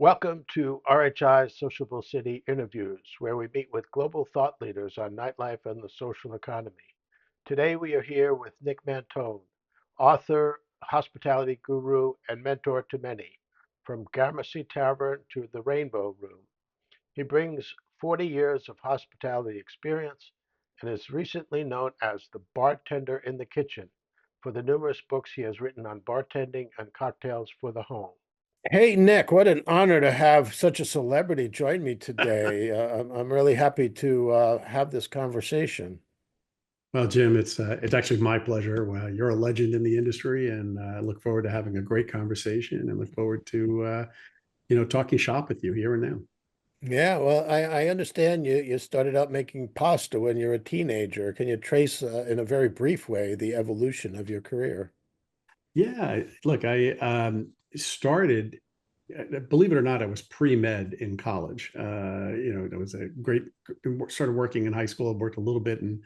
Welcome to RHI's Sociable City Interviews, where we meet with global thought leaders on nightlife and the social economy. Today we are here with Nick Mautone, author, hospitality guru, and mentor to many, from Gramercy Tavern to the Rainbow Room. He brings 40 years of hospitality experience and is recently known as the bartender in the kitchen for the numerous books he has written on bartending and cocktails for the home. Hey, Nick, what an honor to have such a celebrity join me today. I'm really happy to have this conversation. Well, Jim, it's actually my pleasure. Well, you're a legend in the industry, and I look forward to having a great conversation, and look forward to talking shop with you here and now. Yeah, well, I understand you started out making pasta when you're a teenager. Can you trace, in a very brief way, the evolution of your career? Yeah, look, I started. Believe it or not, I was pre-med in college. It was a great. Started working in high school, worked a little bit and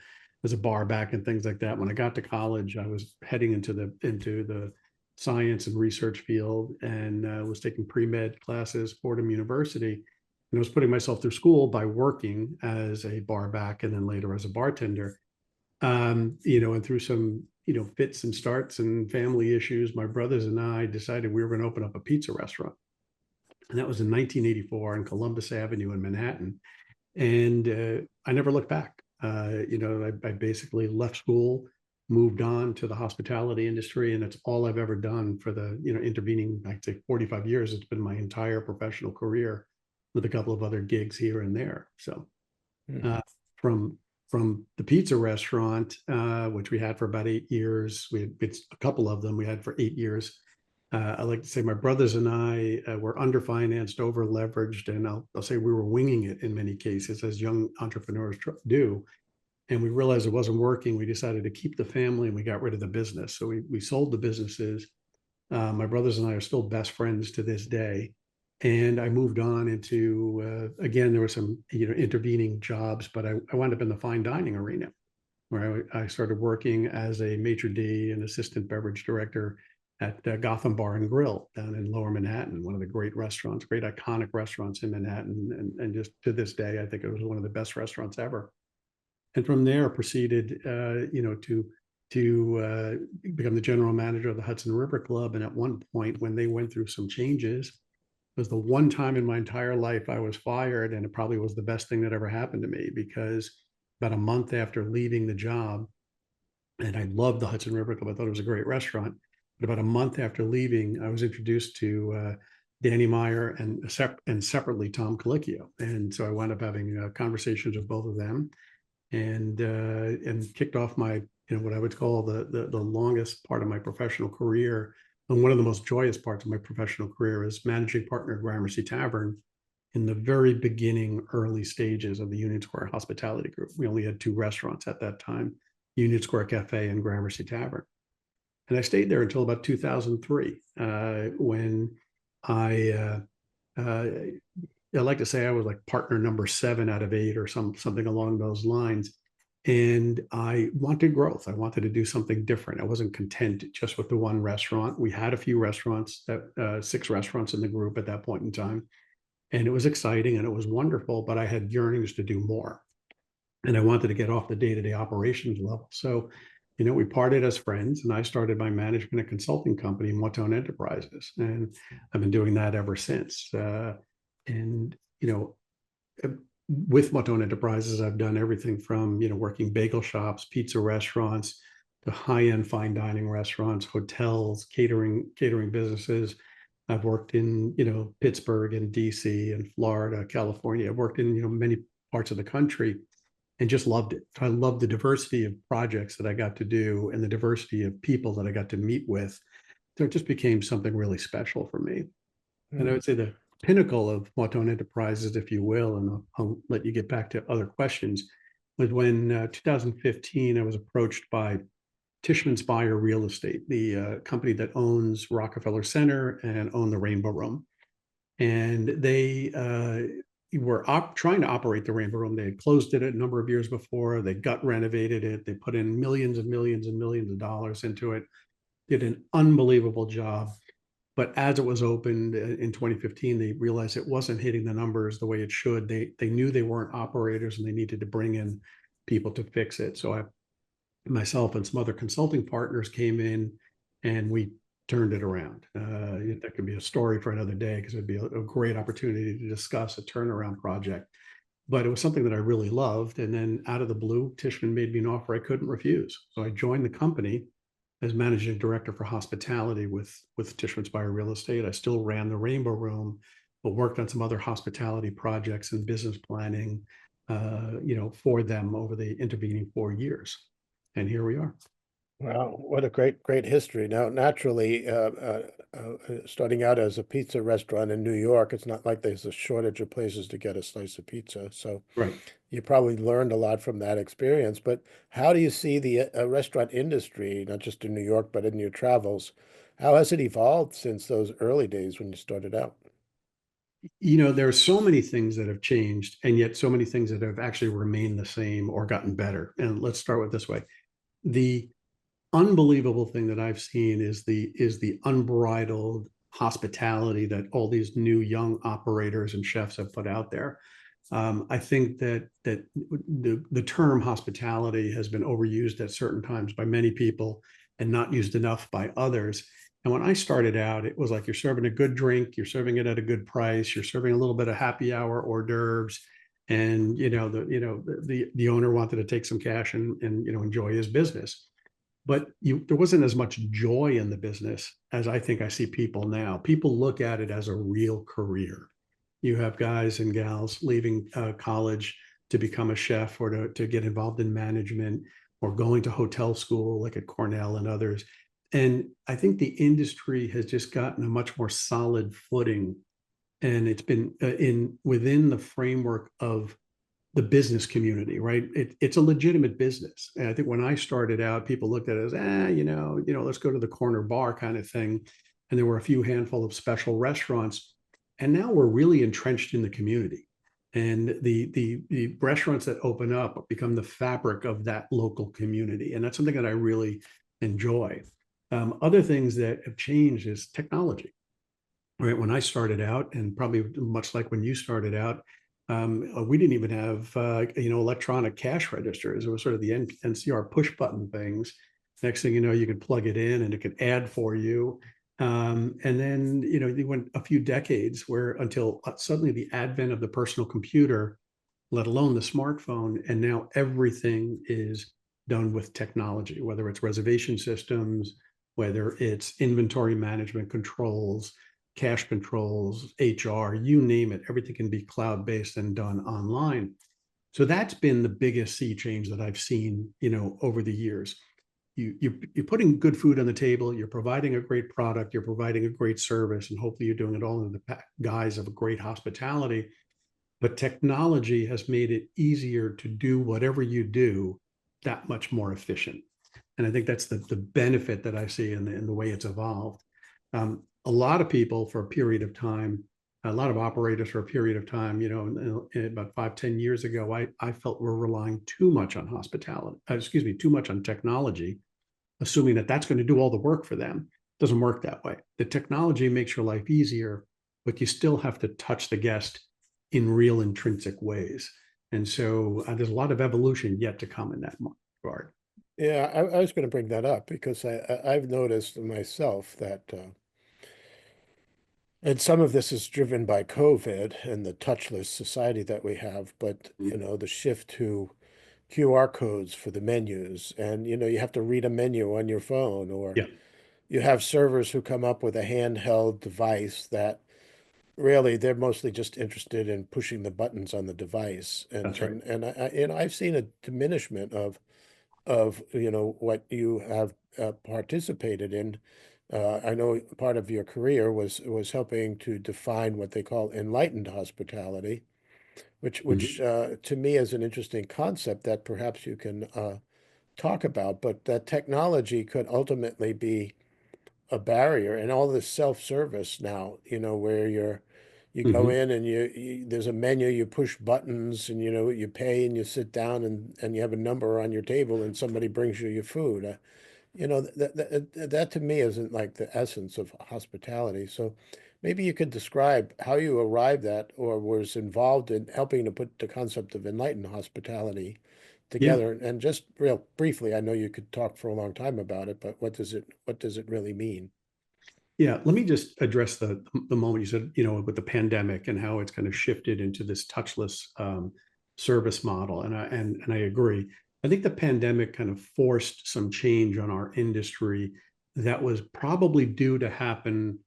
as a bar back and things like that. When I got to college, I was heading into the science and research field, and was taking pre-med classes, Fordham University, and I was putting myself through school by working as a bar back and then later as a bartender. And through some fits and starts and family issues, my brothers and I decided we were going to open up a pizza restaurant, and that was in 1984 on Columbus Avenue in Manhattan. And I never looked back. I basically left school, moved on to the hospitality industry, and it's all I've ever done for the intervening, I'd say, 45 years. It's been my entire professional career, with a couple of other gigs here and there. So Hmm. uh, from from the pizza restaurant, which we had for about 8 years, it's a couple of them we had for 8 years. I like to say my brothers and I were underfinanced, over leveraged, and I'll say we were winging it in many cases, as young entrepreneurs do. And we realized it wasn't working. We decided to keep the family, and we got rid of the business. So we sold the businesses. My brothers and I are still best friends to this day. And I moved on into, again, there were some intervening jobs, but I wound up in the fine dining arena, where I started working as a maitre d' and assistant beverage director at Gotham Bar and Grill down in Lower Manhattan, one of the great restaurants, great iconic restaurants in Manhattan. And just to this day, I think it was one of the best restaurants ever. And from there, proceeded, to become the general manager of the Hudson River Club. And at one point, when they went through some changes, it was the one time in my entire life I was fired, and it probably was the best thing that ever happened to me, because about a month after leaving the job, and I loved the Hudson River Club. I thought it was a great restaurant. But about a month after leaving, I was introduced to Danny Meyer and separately Tom Colicchio. And so I wound up having conversations with both of them, and kicked off my what I would call the longest part of my professional career. And one of the most joyous parts of my professional career is managing partner at Gramercy Tavern in the very beginning, early stages of the Union Square Hospitality Group. We only had two restaurants at that time, Union Square Cafe and Gramercy Tavern. And I stayed there until about 2003, when I, I like to say I was like partner number 7 out of 8 or something along those lines. And I wanted growth. I wanted to do something different. I wasn't content just with the one restaurant. We had a few restaurants, 6 restaurants in the group at that point in time. And it was exciting and it was wonderful, but I had yearnings to do more. And I wanted to get off the day-to-day operations level. So, we parted as friends, and I started my management and consulting company, Mautone Enterprises. And I've been doing that ever since. And, with Mautone Enterprises, I've done everything from, working bagel shops, pizza restaurants, to high-end fine dining restaurants, hotels, catering businesses. I've worked in, Pittsburgh and DC and Florida, California. I've worked in, many parts of the country, and just loved it. I loved the diversity of projects that I got to do and the diversity of people that I got to meet with. So it just became something really special for me. And I Hmm. would say the pinnacle of Mautone Enterprises, if you will, and I'll let you get back to other questions, was when 2015, I was approached by Tishman Speyer Real Estate, the company that owns Rockefeller Center and own the Rainbow Room. And they were trying to operate the Rainbow Room. They had closed it a number of years before. They gut renovated it. They put in millions and millions and millions of dollars into it, did an unbelievable job. But as it was opened in 2015, they realized it wasn't hitting the numbers the way it should. They knew they weren't operators and they needed to bring in people to fix it. So myself and some other consulting partners came in and we turned it around. That could be a story for another day because it'd be a great opportunity to discuss a turnaround project. But it was something that I really loved. And then out of the blue, Tishman made me an offer I couldn't refuse. So I joined the company as managing director for hospitality with Tishman Speyer Real Estate. I still ran the Rainbow Room, but worked on some other hospitality projects and business planning, for them over the intervening 4 years. And here we are. Wow, what a great history. Now, naturally, starting out as a pizza restaurant in New York, it's not like there's a shortage of places to get a slice of pizza. So Right. you probably learned a lot from that experience. But how do you see the restaurant industry, not just in New York, but in your travels? How has it evolved since those early days when you started out? There are so many things that have changed, and yet so many things that have actually remained the same or gotten better. And let's start with this way. The unbelievable thing that I've seen is the unbridled hospitality that all these new young operators and chefs have put out there. I think that the term hospitality has been overused at certain times by many people and not used enough by others. And when I started out, it was like you're serving a good drink, you're serving it at a good price, you're serving a little bit of happy hour hors d'oeuvres, and the owner wanted to take some cash and enjoy his business. But there wasn't as much joy in the business as I think I see people now. People look at it as a real career. You have guys and gals leaving college to become a chef or to get involved in management or going to hotel school like at Cornell and others. And I think the industry has just gotten a much more solid footing, and it's been within the framework of the business community, right? It's a legitimate business. And I think when I started out, people looked at it as, let's go to the corner bar kind of thing. And there were a few handful of special restaurants. And now we're really entrenched in the community. And the restaurants that open up become the fabric of that local community. And that's something that I really enjoy. Other things that have changed is technology. Right. When I started out, and probably much like when you started out, we didn't even have electronic cash registers. It was sort of the NCR push button things. Next thing you know, you could plug it in and it could add for you. And then they went a few decades where until suddenly the advent of the personal computer, let alone the smartphone, and now everything is done with technology, whether it's reservation systems, whether it's inventory management controls, cash controls, HR, you name it, everything can be cloud-based and done online. So that's been the biggest sea change that I've seen, over the years. You're putting good food on the table, you're providing a great product, you're providing a great service, and hopefully you're doing it all in the guise of a great hospitality. But technology has made it easier to do whatever you do that much more efficient. And I think that's the benefit that I see in the way it's evolved. A lot of people for a period of time, a lot of operators for a period of time, about 5-10 years ago, I felt we're relying too much on too much on technology, assuming that that's going to do all the work for them. It doesn't work that way. The technology makes your life easier, but you still have to touch the guest in real intrinsic ways. And so there's a lot of evolution yet to come in that regard. Yeah, I was going to bring that up because I've noticed myself that, and some of this is driven by COVID and the touchless society that we have, but the shift to QR codes for the menus, and you have to read a menu on your phone, or Yeah, you have servers who come up with a handheld device that really they're mostly just interested in pushing the buttons on the device, and that's right. I've seen a diminishment of what you have participated in. I know part of your career was helping to define what they call enlightened hospitality, which Mhm. to me is an interesting concept that perhaps you can talk about. But that technology could ultimately be a barrier, and all this self-service now, where you go Mhm. in and there's a menu, you push buttons, and you pay and you sit down, and you have a number on your table and somebody brings you your food. You know, that to me isn't like the essence of hospitality. So maybe you could describe how you arrived at or was involved in helping to put the concept of enlightened hospitality Yeah. together. And just real briefly, I know you could talk for a long time about it, but what does it really mean? Yeah, let me just address the moment you said, with the pandemic and how it's kind of shifted into this touchless service model, and I agree. I think the pandemic kind of forced some change on our industry that was probably due to happen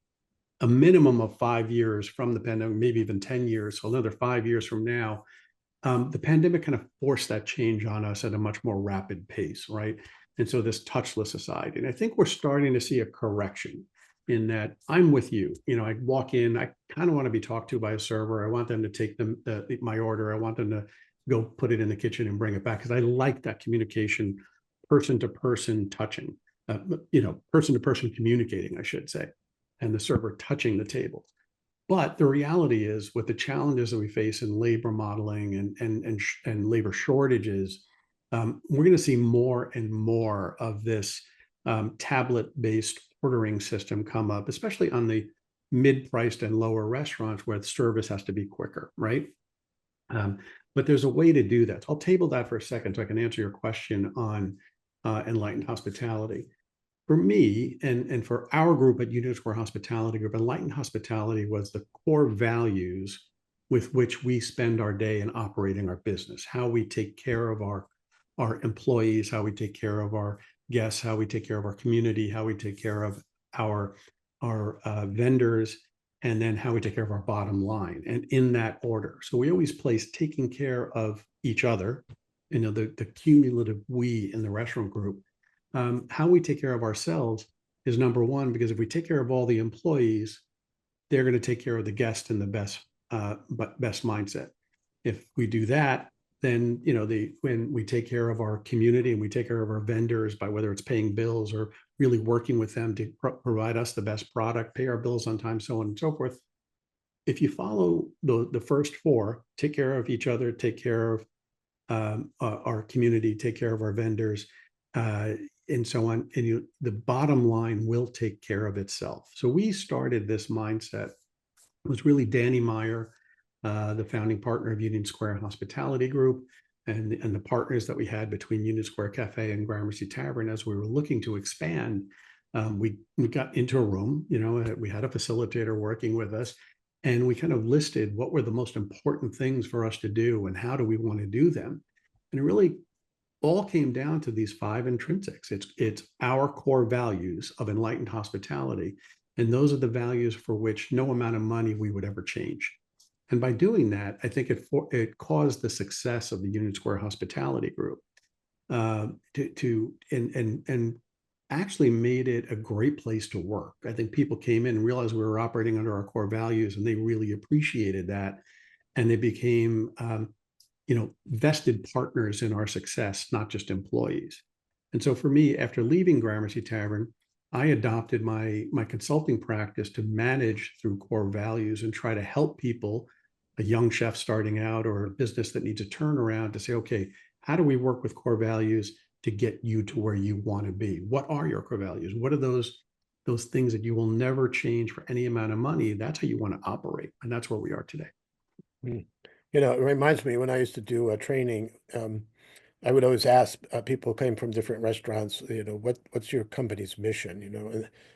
a minimum of 5 years from the pandemic, maybe even 10 years. So another 5 years from now, the pandemic kind of forced that change on us at a much more rapid pace, right? And so this touchless society, and I think we're starting to see a correction in that. I'm with you. I walk in, I kind of want to be talked to by a server. I want them to take my order. I want them to go put it in the kitchen and bring it back because I like that communication, person to person touching, person to person communicating, I should say, and the server touching the table. But the reality is, with the challenges that we face in labor modeling and labor shortages, we're going to see more and more of this tablet-based ordering system come up, especially on the mid-priced and lower restaurants where the service has to be quicker, right? But there's a way to do that. So I'll table that for a second so I can answer your question on enlightened hospitality. For me and for our group at Union Square Hospitality Group, Enlightened Hospitality was the core values with which we spend our day in operating our business, how we take care of our employees, how we take care of our guests, how we take care of our community, how we take care of our vendors, and then how we take care of our bottom line, and in that order. So we always place taking care of each other, the cumulative we in the restaurant group. How we take care of ourselves is number one, because if we take care of all the employees, they're going to take care of the guest in the best mindset. If we do that, then when we take care of our community and we take care of our vendors by whether it's paying bills or really working with them to provide us the best product, pay our bills on time, so on and so forth. If you follow the first four, take care of each other, take care of our community, take care of our vendors, and so on. And the bottom line will take care of itself. So we started this mindset. It was really Danny Meyer, the founding partner of Union Square Hospitality Group, and the partners that we had between Union Square Cafe and Gramercy Tavern as we were looking to expand. We got into a room, we had a facilitator working with us, and we kind of listed what were the most important things for us to do and how do we want to do them. And it really all came down to these five intrinsics. It's our core values of enlightened hospitality. And those are the values for which no amount of money we would ever change. And by doing that, I think it caused the success of the Union Square Hospitality Group and actually made it a great place to work. I think people came in and realized we were operating under our core values, and they really appreciated that. And they became vested partners in our success, not just employees. And so for me, after leaving Gramercy Tavern, I adopted my consulting practice to manage through core values and try to help people, a young chef starting out or a business that needs a turnaround, to say, okay, how do we work with core values to get you to where you want to be? What are your core values? What are those things that you will never change for any amount of money? That's how you want to operate. And that's where we are today. Mm. It reminds me when I used to do a training, I would always ask people who came from different restaurants, what's your company's mission,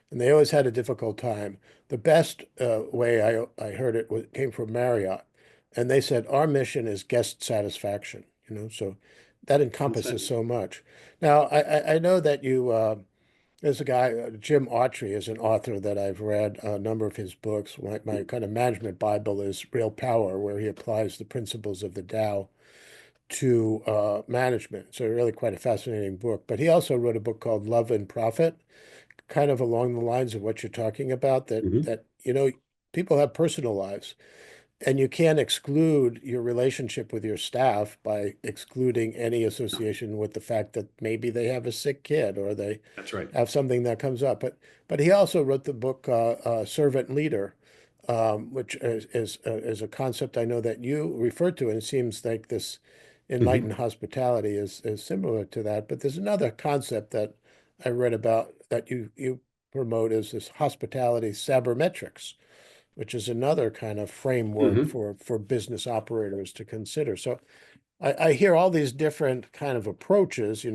and they always had a difficult time. The best way I heard it came from Marriott, and they said, our mission is guest satisfaction, so that encompasses so much. Now, I know that there's a guy, Jim Autry is an author that I've read a number of his books. My kind of management Bible is Real Power, where he applies the principles of the Tao to management. So really quite a fascinating book. But he also wrote a book called Love and Profit, kind of along the lines of what you're talking about, that people have personal lives. And you can't exclude your relationship with your staff by excluding any association with the fact that maybe they have a sick kid or they That's right. have something that comes up. But he also wrote the book Servant Leader, which is a concept I know that you referred to, and it seems like this enlightened hospitality is similar to that. But there's another concept that I read about that you promote is this hospitality sabermetrics, which is another kind of framework Mhm. for business operators to consider. So I hear all these different kind of approaches,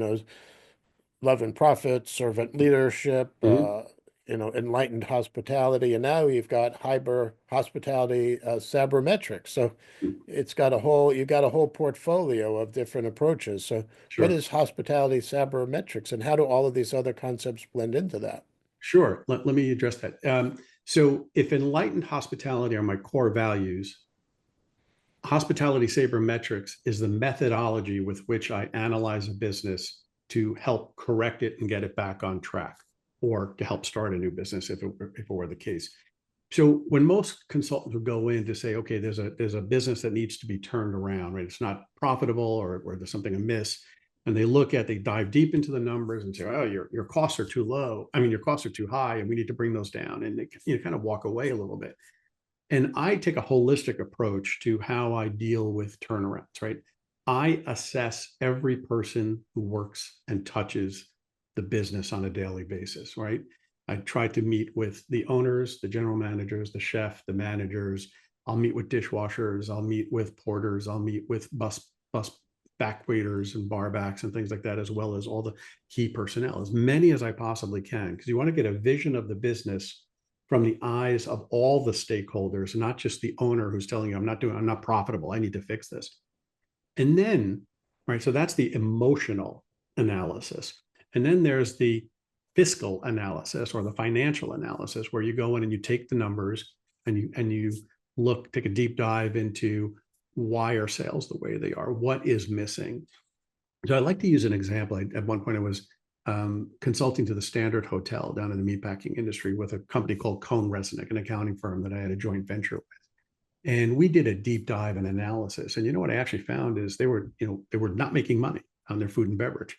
love and profit, servant leadership, Mhm. enlightened hospitality, and now you've got hyper hospitality, sabermetrics. So you got a whole portfolio of different approaches. So what Sure. is hospitality sabermetrics, and how do all of these other concepts blend into that? Sure. Let me address that. So if enlightened hospitality are my core values, hospitality sabermetrics is the methodology with which I analyze a business to help correct it and get it back on track, or to help start a new business if it were the case. So when most consultants would go in to say, okay, there's a business that needs to be turned around, right? It's not profitable, or there's something amiss. And they dive deep into the numbers and say, oh, your costs are too low. I mean, your costs are too high, and we need to bring those down. And they kind of walk away a little bit. And I take a holistic approach to how I deal with turnarounds, right? I assess every person who works and touches the business on a daily basis, right? I try to meet with the owners, the general managers, the chef, the managers. I'll meet with dishwashers. I'll meet with porters. I'll meet with bus back waiters and bar backs and things like that, as well as all the key personnel, as many as I possibly can, because you want to get a vision of the business from the eyes of all the stakeholders, not just the owner who's telling you, I'm not profitable, I need to fix this. And then, right, so that's the emotional analysis. And then there's the fiscal analysis, or the financial analysis, where you go in and you take the numbers and you take a deep dive into why are sales the way they are, what is missing. So I like to use an example. At one point I was consulting to the Standard Hotel down in the meatpacking industry with a company called Cohn Resnick, an accounting firm that I had a joint venture with. And we did a deep dive and analysis. And you know what I actually found is they were not making money on their food and beverage.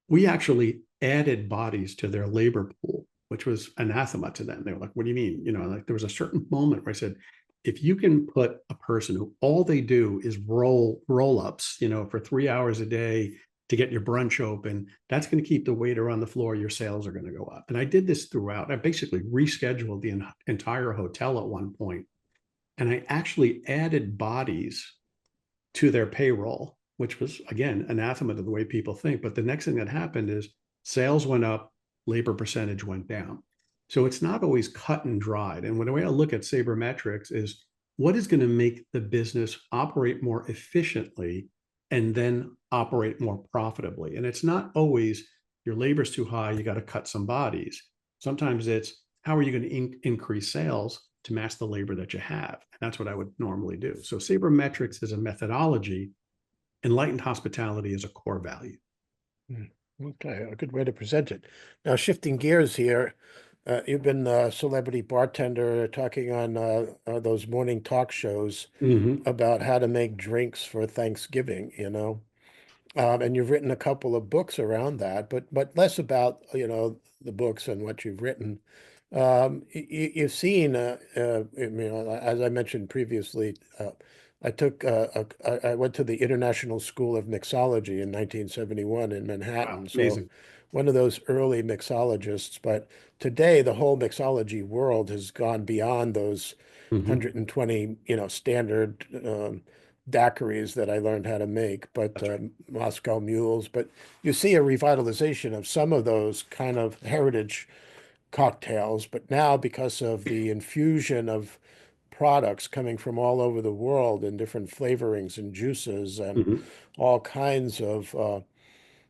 We actually added bodies to their labor pool, which was anathema to them. They were like, what do you mean? Like there was a certain moment where I said, if you can put a person who all they do is roll ups, for 3 hours a day to get your brunch open, that's going to keep the waiter on the floor. Your sales are going to go up. And I did this throughout. I basically rescheduled the entire hotel at one point, and I actually added bodies to their payroll, which was, again, anathema to the way people think. But the next thing that happened is sales went up, labor percentage went down. So it's not always cut and dried. And the way I look at sabermetrics is what is going to make the business operate more efficiently and then operate more profitably. And it's not always your labor's too high, you got to cut some bodies. Sometimes it's how are you going to increase sales to match the labor that you have? And that's what I would normally do. So sabermetrics is a methodology. Enlightened hospitality is a core value. Okay, a good way to present it. Now, shifting gears here, you've been a celebrity bartender talking on those morning talk shows Mm-hmm. about how to make drinks for Thanksgiving, and you've written a couple of books around that, but less about, the books and what you've written. You've seen, as I mentioned previously, I went to the International School of Mixology in 1971 in Wow, Manhattan. So amazing. one of those early mixologists. But today, the whole mixology world has gone beyond those Mm-hmm. 120, standard daiquiris that I learned how to make, but That's right. Moscow mules. But you see a revitalization of some of those kind of heritage cocktails. But now, because of the infusion of products coming from all over the world in different flavorings and juices and Mm-hmm. all kinds of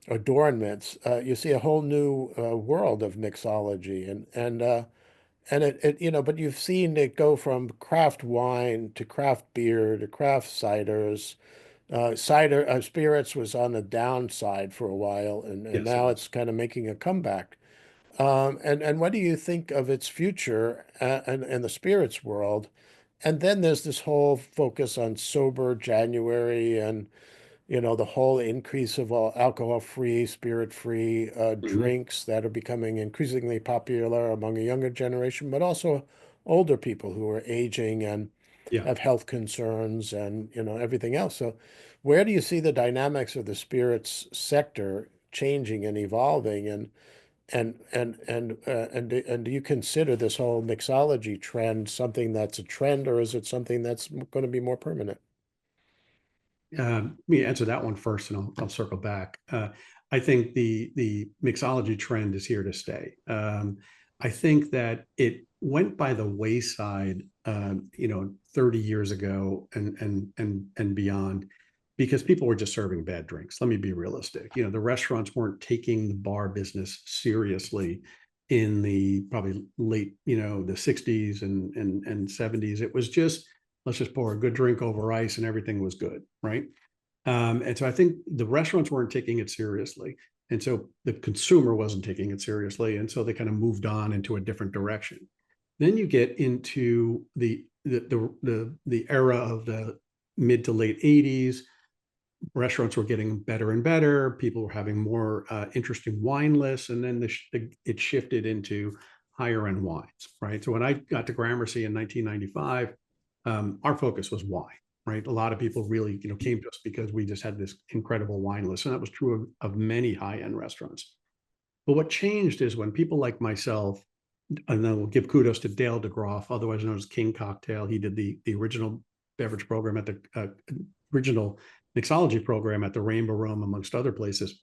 adornments, you see a whole new world of mixology, and but you've seen it go from craft wine to craft beer to craft ciders. Spirits was on the downside for a while, and Yes, it now was. it's kind of making a comeback. And what do you think of its future and the spirits world? And then there's this whole focus on sober January and the whole increase of all alcohol-free, spirit-free Mm-hmm. drinks that are becoming increasingly popular among a younger generation, but also older people who are aging and Yeah. have health concerns and everything else. So where do you see the dynamics of the spirits sector changing and evolving? And do you consider this whole mixology trend something that's a trend, or is it something that's going to be more permanent? Let me answer that one first, and I'll circle back. I think the mixology trend is here to stay. I think that it went by the wayside, 30 years ago and beyond, because people were just serving bad drinks. Let me be realistic. The restaurants weren't taking the bar business seriously in the probably late, the 60s and 70s. It was just, let's just pour a good drink over ice and everything was good, right? And so I think the restaurants weren't taking it seriously. And so the consumer wasn't taking it seriously. And so they kind of moved on into a different direction. Then you get into the era of the mid to late 80s. Restaurants were getting better and better. People were having more interesting wine lists. And then it shifted into higher end wines, right? So when I got to Gramercy in 1995, our focus was wine, right? A lot of people really, came to us because we just had this incredible wine list. And that was true of many high-end restaurants. But what changed is when people like myself, and then we'll give kudos to Dale DeGroff, otherwise known as King Cocktail. He did the original beverage program at the original mixology program at the Rainbow Room, amongst other places.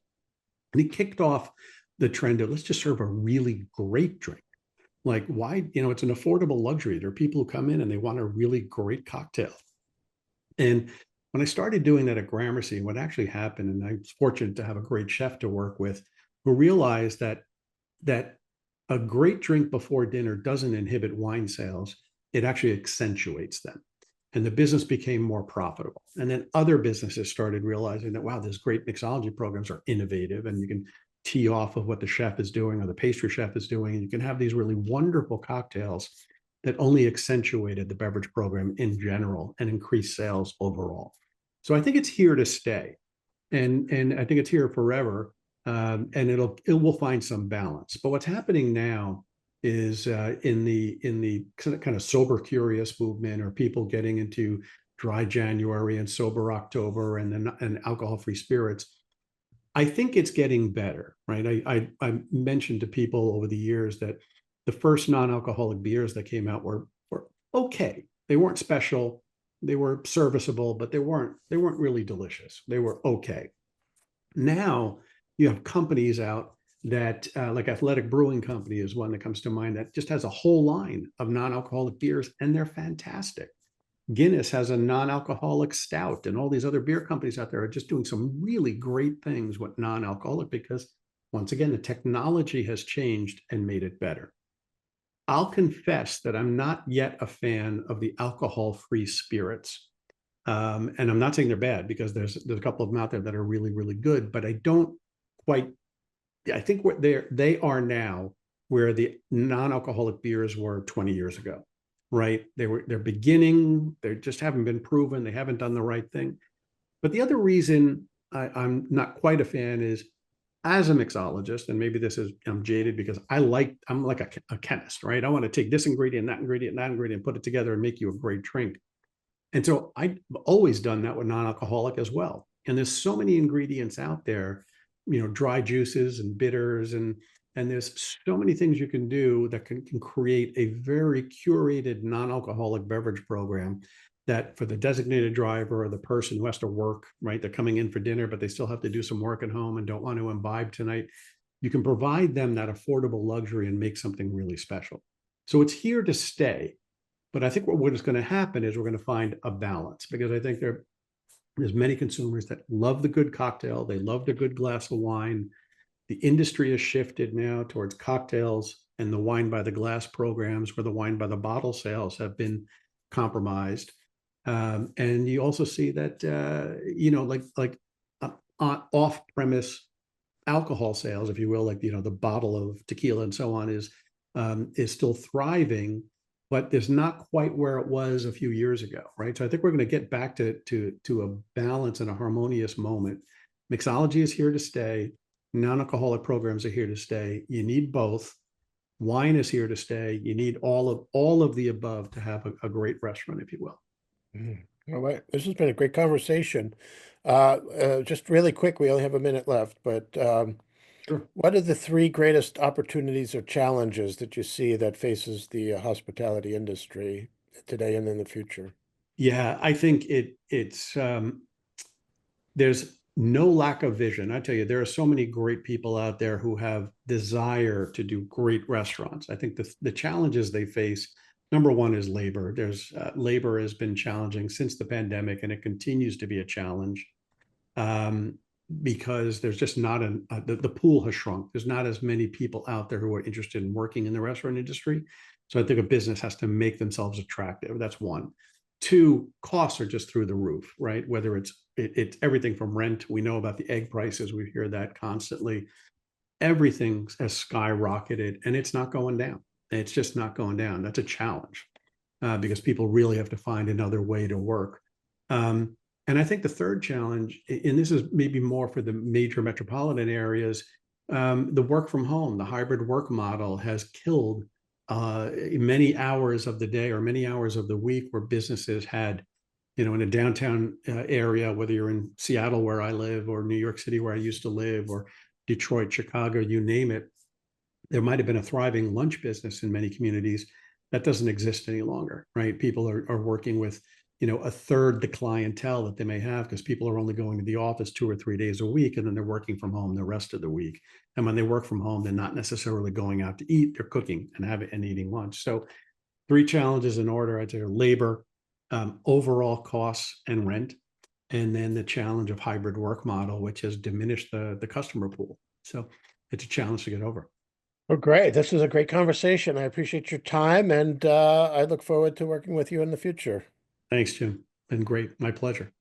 And he kicked off the trend of let's just serve a really great drink. Like, why, it's an affordable luxury. There are people who come in and they want a really great cocktail. And when I started doing that at Gramercy, what actually happened, and I was fortunate to have a great chef to work with, who realized that a great drink before dinner doesn't inhibit wine sales. It actually accentuates them. And the business became more profitable. And then other businesses started realizing that, wow, these great mixology programs are innovative, and you can tee off of what the chef is doing or the pastry chef is doing. And you can have these really wonderful cocktails that only accentuated the beverage program in general and increased sales overall. So I think it's here to stay. And I think it's here forever. And it will find some balance. But what's happening now is in the kind of sober curious movement, or people getting into dry January and sober October and alcohol-free spirits. I think it's getting better, right? I mentioned to people over the years that the first non-alcoholic beers that came out were okay. They weren't special, they were serviceable, but they weren't really delicious. They were okay. Now you have companies out that like Athletic Brewing Company is one that comes to mind, that just has a whole line of non-alcoholic beers, and they're fantastic. Guinness has a non-alcoholic stout, and all these other beer companies out there are just doing some really great things with non-alcoholic, because once again, the technology has changed and made it better. I'll confess that I'm not yet a fan of the alcohol-free spirits. And I'm not saying they're bad, because there's a couple of them out there that are really, really good, but I think what they are now where the non-alcoholic beers were 20 years ago, right? They're beginning, they just haven't been proven, they haven't done the right thing. But the other reason I'm not quite a fan is, as a mixologist, and maybe I'm jaded because I'm like a chemist, right? I want to take this ingredient, that ingredient, and that ingredient, put it together and make you a great drink. And so I've always done that with non-alcoholic as well. And there's so many ingredients out there, dry juices and bitters, and there's so many things you can do that can create a very curated non-alcoholic beverage program that, for the designated driver or the person who has to work, right? They're coming in for dinner, but they still have to do some work at home and don't want to imbibe tonight. You can provide them that affordable luxury and make something really special. So it's here to stay. But I think what is going to happen is we're going to find a balance, because I think there's many consumers that love the good cocktail. They love the good glass of wine. The industry has shifted now towards cocktails and the wine by the glass programs, where the wine by the bottle sales have been compromised. And you also see that, off-premise alcohol sales, if you will, like, the bottle of tequila and so on is still thriving, but there's not quite where it was a few years ago, right? So I think we're going to get back to a balance and a harmonious moment. Mixology is here to stay. Non-alcoholic programs are here to stay. You need both. Wine is here to stay. You need all of the above to have a great restaurant, if you will. All right. This has been a great conversation. Just really quick, we only have a minute left, but What are the three greatest opportunities or challenges that you see that faces the hospitality industry today and in the future? Yeah, I think there's no lack of vision. I tell you, there are so many great people out there who have desire to do great restaurants. I think the challenges they face, number one is labor. There's labor has been challenging since the pandemic, and it continues to be a challenge because there's just not the pool has shrunk. There's not as many people out there who are interested in working in the restaurant industry. So I think a business has to make themselves attractive. That's one. Two, costs are just through the roof, right? Whether it's everything from rent. We know about the egg prices. We hear that constantly. Everything has skyrocketed, and it's not going down. It's just not going down. That's a challenge because people really have to find another way to work. And I think the third challenge, and this is maybe more for the major metropolitan areas, the work from home, the hybrid work model has killed many hours of the day or many hours of the week where businesses had, in a downtown area, whether you're in Seattle where I live or New York City where I used to live or Detroit, Chicago, you name it, there might have been a thriving lunch business in many communities that doesn't exist any longer, right? People are working with, a third the clientele that they may have because people are only going to the office 2 or 3 days a week, and then they're working from home the rest of the week. And when they work from home, they're not necessarily going out to eat, they're cooking and eating lunch. So 3 challenges in order, I'd say, are labor, overall costs and rent, and then the challenge of hybrid work model, which has diminished the customer pool. So it's a challenge to get over. Well, great. This was a great conversation. I appreciate your time, and I look forward to working with you in the future. Thanks, Jim. Been great. My pleasure.